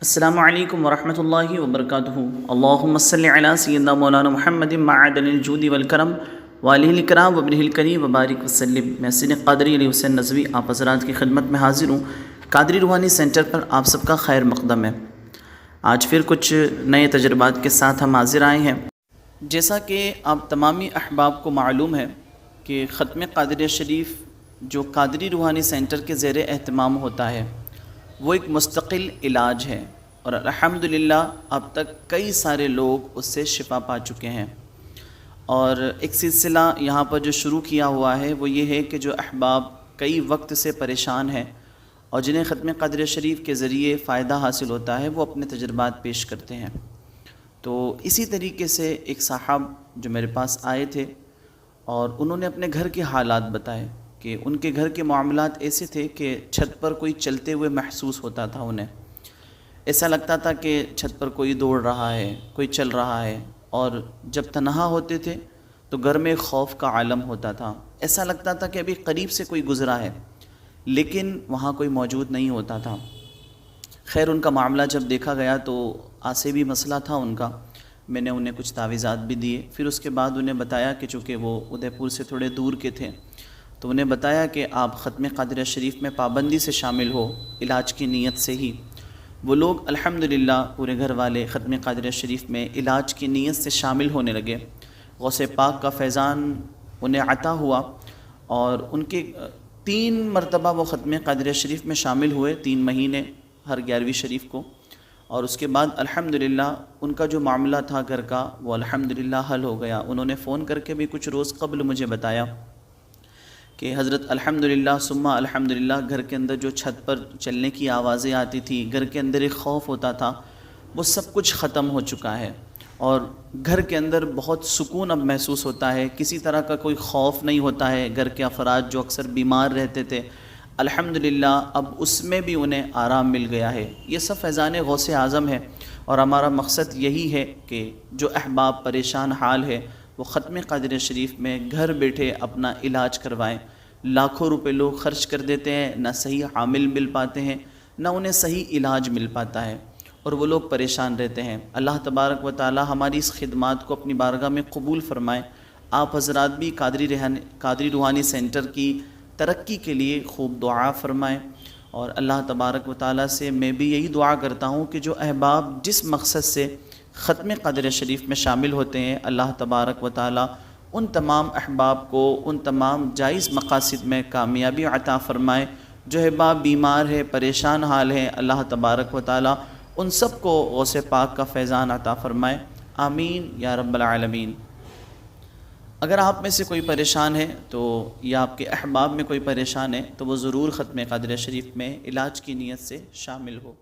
السلام علیکم ورحمۃ اللہ وبرکاتہ۔ اللہم صلی علی سیدنا مولانا محمد معدن الجود والکرم وآلہ الکرام وابنہ الکریم وبارک وسلم۔ میں سید قادری علی حسین نظوی آپ حضرات کی خدمت میں حاضر ہوں۔ قادری روحانی سینٹر پر آپ سب کا خیر مقدم ہے۔ آج پھر کچھ نئے تجربات کے ساتھ ہم حاضر آئے ہیں۔ جیسا کہ آپ تمامی احباب کو معلوم ہے کہ ختم قادریہ شریف جو قادری روحانی سینٹر کے زیر اہتمام ہوتا ہے وہ ایک مستقل علاج ہے، اور الحمدللہ اب تک کئی سارے لوگ اس سے شفا پا چکے ہیں۔ اور ایک سلسلہ یہاں پر جو شروع کیا ہوا ہے وہ یہ ہے کہ جو احباب کئی وقت سے پریشان ہیں اور جنہیں ختم قادریہ شریف کے ذریعے فائدہ حاصل ہوتا ہے وہ اپنے تجربات پیش کرتے ہیں۔ تو اسی طریقے سے ایک صاحب جو میرے پاس آئے تھے اور انہوں نے اپنے گھر کے حالات بتائے کہ ان کے گھر کے معاملات ایسے تھے کہ چھت پر کوئی چلتے ہوئے محسوس ہوتا تھا، انہیں ایسا لگتا تھا کہ چھت پر کوئی دوڑ رہا ہے، کوئی چل رہا ہے، اور جب تنہا ہوتے تھے تو گھر میں خوف کا عالم ہوتا تھا، ایسا لگتا تھا کہ ابھی قریب سے کوئی گزرا ہے لیکن وہاں کوئی موجود نہیں ہوتا تھا۔ خیر ان کا معاملہ جب دیکھا گیا تو آسیبی مسئلہ تھا ان کا، میں نے انہیں کچھ تعویذات بھی دیے۔ پھر اس کے بعد انہیں بتایا کہ چونکہ وہ ادے پور سے تھوڑے دور کے تھے تو انہیں بتایا کہ آپ ختم قادریہ شریف میں پابندی سے شامل ہو، علاج کی نیت سے ہی۔ وہ لوگ الحمدللہ پورے گھر والے ختم قادریہ شریف میں علاج کی نیت سے شامل ہونے لگے۔ غوث پاک کا فیضان انہیں عطا ہوا اور ان کے 3 مرتبہ وہ ختم قادریہ شریف میں شامل ہوئے، 3 مہینے ہر 11ویں شریف کو، اور اس کے بعد الحمدللہ ان کا جو معاملہ تھا گھر کا وہ الحمدللہ حل ہو گیا۔ انہوں نے فون کر کے بھی کچھ روز قبل مجھے بتایا کہ حضرت الحمدللہ ثم الحمدللہ گھر کے اندر جو چھت پر چلنے کی آوازیں آتی تھی، گھر کے اندر ایک خوف ہوتا تھا، وہ سب کچھ ختم ہو چکا ہے، اور گھر کے اندر بہت سکون اب محسوس ہوتا ہے، کسی طرح کا کوئی خوف نہیں ہوتا ہے۔ گھر کے افراد جو اکثر بیمار رہتے تھے الحمدللہ اب اس میں بھی انہیں آرام مل گیا ہے۔ یہ سب فیضان غوث اعظم ہے، اور ہمارا مقصد یہی ہے کہ جو احباب پریشان حال ہے وہ ختم قادریہ شریف میں گھر بیٹھے اپنا علاج کروائیں۔ لاکھوں روپے لوگ خرچ کر دیتے ہیں، نہ صحیح عامل مل پاتے ہیں، نہ انہیں صحیح علاج مل پاتا ہے، اور وہ لوگ پریشان رہتے ہیں۔ اللہ تبارک و تعالی ہماری اس خدمات کو اپنی بارگاہ میں قبول فرمائے۔ آپ حضرات بھی قادری روحانی سینٹر کی ترقی کے لیے خوب دعا فرمائیں، اور اللہ تبارک و تعالی سے میں بھی یہی دعا کرتا ہوں کہ جو احباب جس مقصد سے ختم قادریہ شریف میں شامل ہوتے ہیں اللہ تبارک و تعالی ان تمام احباب کو ان تمام جائز مقاصد میں کامیابی عطا فرمائے۔ جو احباب بیمار ہے، پریشان حال ہیں، اللہ تبارک و تعالی ان سب کو غوث پاک کا فیضان عطا فرمائے، آمین یا رب العالمین۔ اگر آپ میں سے کوئی پریشان ہے تو یا آپ کے احباب میں کوئی پریشان ہے تو وہ ضرور ختم قادریہ شریف میں علاج کی نیت سے شامل ہو۔